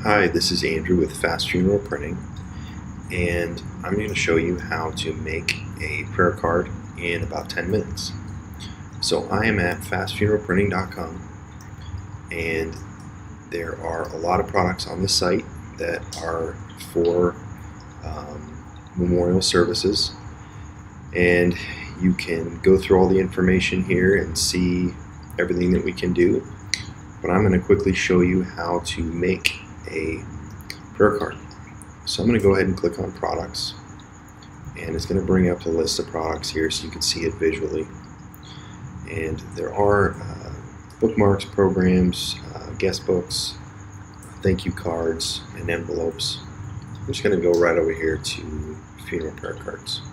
Hi, this is Andrew with Fast Funeral Printing, and I'm going to show you how to make a prayer card in about 10 minutes. So I am at fastfuneralprinting.com, and there are a lot of products on the site that are for memorial services, and you can go through all the information here and see everything that we can do. But I'm going to quickly show you how to make a prayer card. So I'm going to go ahead and click on products, and it's going to bring up the list of products here so you can see it visually. And there are bookmarks, programs, guest books, thank you cards, and envelopes. I'm just going to go right over here to funeral prayer cards.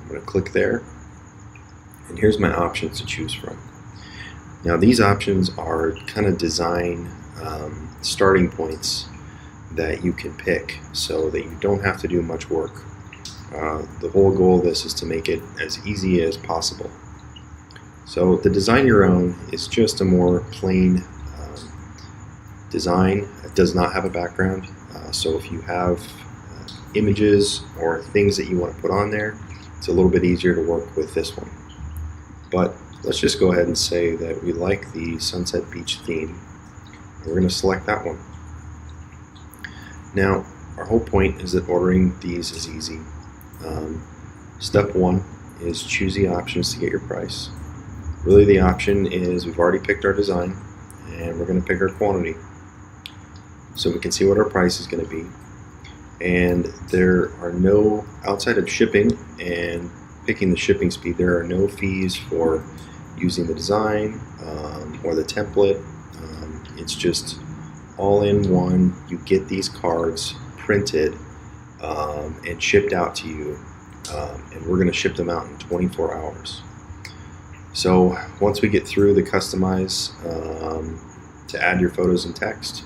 I'm going to click there, and here's my options to choose from. Now these options are kind of design starting points that you can pick so that you don't have to do much work. The whole goal of this is to make it as easy as possible. So the design your own is just a more plain design. It does not have a background, so if you have images or things that you want to put on there, it's a little bit easier to work with this one. But let's just go ahead and say that we like the Sunset Beach theme. We're going to select that one. Now, our whole point is that ordering these is easy. Step one is choose the options to get your price. Really, the option is we've already picked our design, and we're going to pick our quantity. So we can see what our price is going to be. And there are no, outside of shipping and picking the shipping speed, there are no fees for using the design or the template. It's just all in one. You get these cards printed and shipped out to you, and we're going to ship them out in 24 hours. So once we get through the customize to add your photos and text,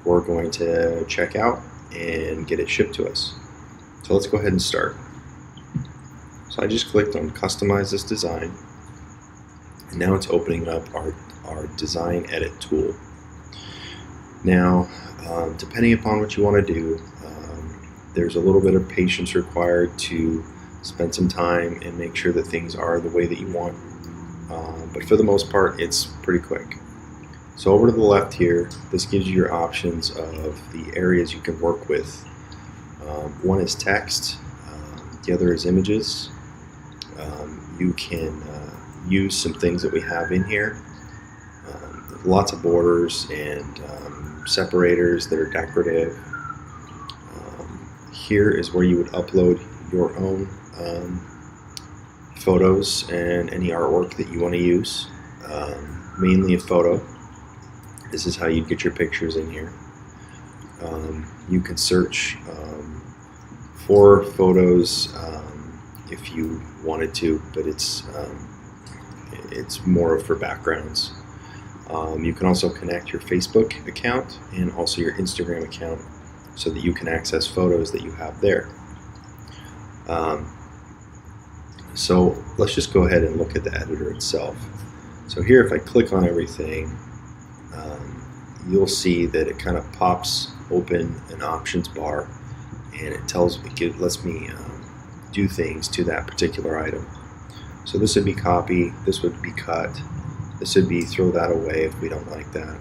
we're going to check out and get it shipped to us. So let's go ahead and start. So I just clicked on customize this design, and now it's opening up our design edit tool. Now, depending upon what you want to do, there's a little bit of patience required to spend some time and make sure that things are the way that you want. But for the most part, it's pretty quick. So over to the left here, this gives you your options of the areas you can work with. One is text, the other is images. You can use some things that we have in here. Lots of borders and separators that are decorative. Here is where you would upload your own photos and any artwork that you want to use, mainly a photo. This is how you get your pictures in here. You can search for photos if you wanted to, but it's more for backgrounds. You can also connect your Facebook account and also your Instagram account so that you can access photos that you have there. So let's just go ahead and look at the editor itself. So here, if I click on everything, you'll see that it kind of pops open an options bar, and it lets me do things to that particular item. So this would be copy, this would be cut, this would be throw that away if we don't like that.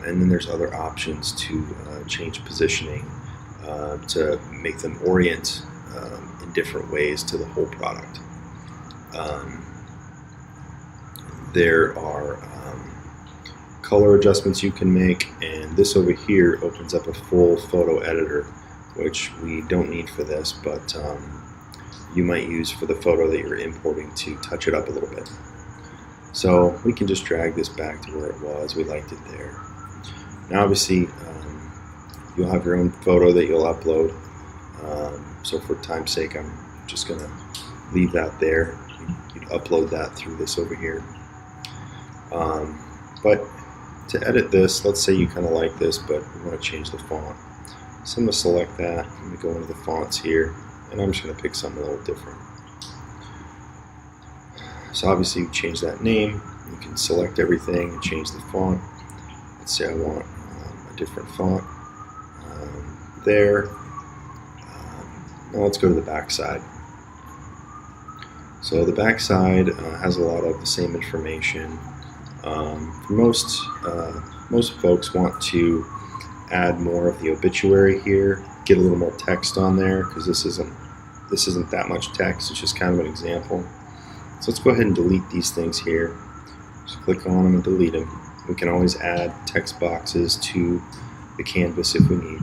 And then there's other options to change positioning, to make them orient in different ways to the whole product. There are color adjustments you can make, and this over here opens up a full photo editor, which we don't need for this, but you might use for the photo that you're importing to touch it up a little bit. So we can just drag this back to where it was. We liked it there. Now obviously you'll have your own photo that you'll upload. So for time's sake, I'm just going to leave that there. You'd upload that through this over here. But to edit this, let's say you kind of like this, but we want to change the font. So I'm going to select that. I'm going to go into the fonts here, and I'm just going to pick something a little different. So obviously you change that name, you can select everything and change the font. Let's say I want a different font there. Now let's go to the back side. So the back side has a lot of the same information. For most folks want to add more of the obituary here, get a little more text on there, because this isn't that much text. It's just kind of an example. So let's go ahead and delete these things here. Just click on them and delete them. We can always add text boxes to the canvas if we need.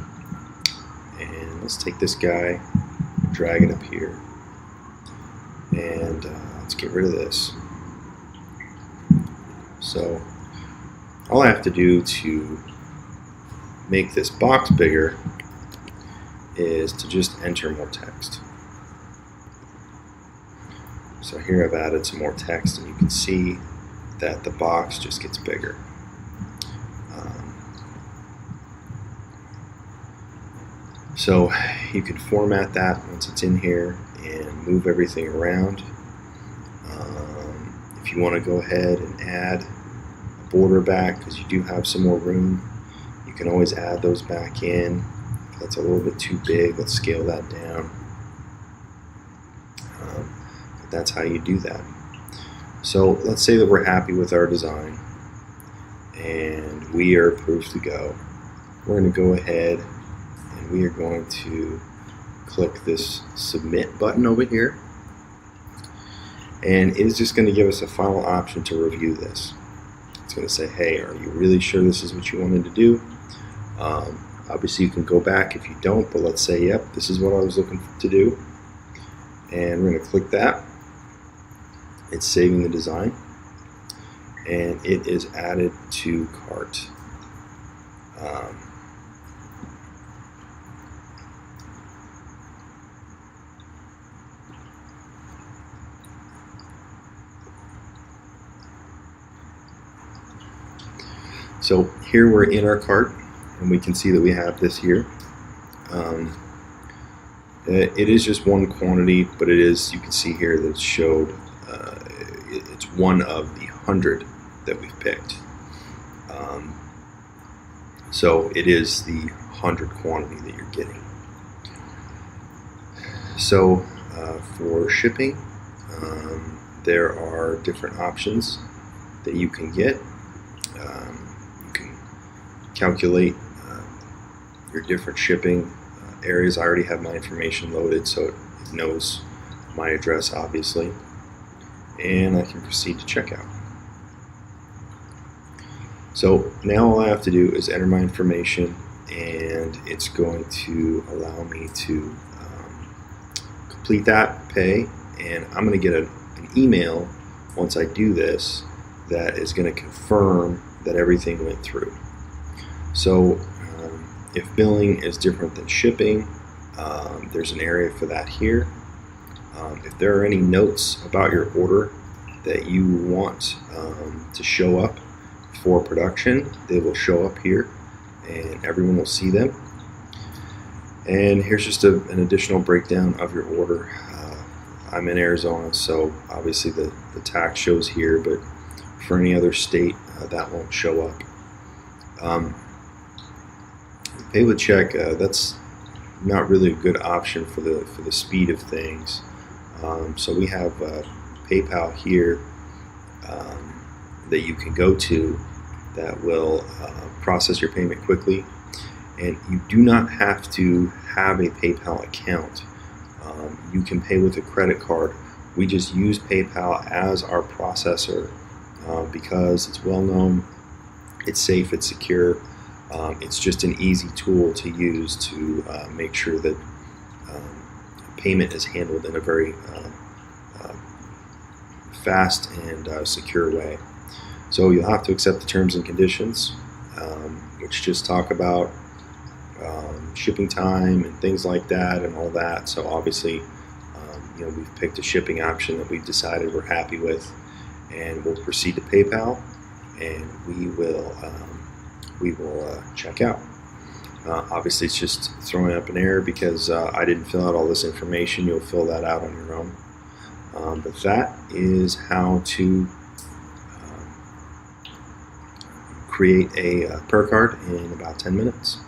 And let's take this guy, drag it up here, and let's get rid of this. So all I have to do to make this box bigger is to just enter more text. So here I've added some more text, and you can see that the box just gets bigger. So you can format that once it's in here and move everything around. If you want to go ahead and add a border back, because you do have some more room, you can always add those back in. If that's a little bit too big, let's scale that down. But that's how you do that. So let's say that we're happy with our design and we are approved to go. We're going to go ahead and we are going to click this submit button over here, and it is just going to give us a final option to review this. It's going to say, hey, are you really sure this is what you wanted to do? Obviously you can go back if you don't, but let's say, yep, this is what I was looking to do, and we're going to click that. It's saving the design, and it is added to cart. So here we're in our cart, and we can see that we have this here. It is just one quantity, but it is, you can see here that it's showed, it's one of the 100 that we've picked. So it is the 100 quantity that you're getting. So for shipping, there are different options that you can get. You can calculate your different shipping areas. I already have my information loaded, so it knows my address, obviously, and I can proceed to checkout. So now all I have to do is enter my information, and it's going to allow me to complete that, pay, and I'm going to get an email once I do this that is going to confirm that everything went through. So if billing is different than shipping, there's an area for that here. If there are any notes about your order that you want to show up for production, they will show up here and everyone will see them. And here's just an additional breakdown of your order. I'm in Arizona, so obviously the tax shows here, but for any other state that won't show up. Pay with check, that's not really a good option for the speed of things. So we have PayPal here that you can go to that will process your payment quickly, and you do not have to have a PayPal account. You can pay with a credit card. We just use PayPal as our processor because it's well known, it's safe, it's secure. It's just an easy tool to use to make sure that payment is handled in a very fast and secure way. So you'll have to accept the terms and conditions, which just talk about shipping time and things like that and all that. So obviously, we've picked a shipping option that we've decided we're happy with, and we'll proceed to PayPal, and we will check out. Obviously, it's just throwing up an error because I didn't fill out all this information. You'll fill that out on your own. But that is how to create a prayer card in about 10 minutes.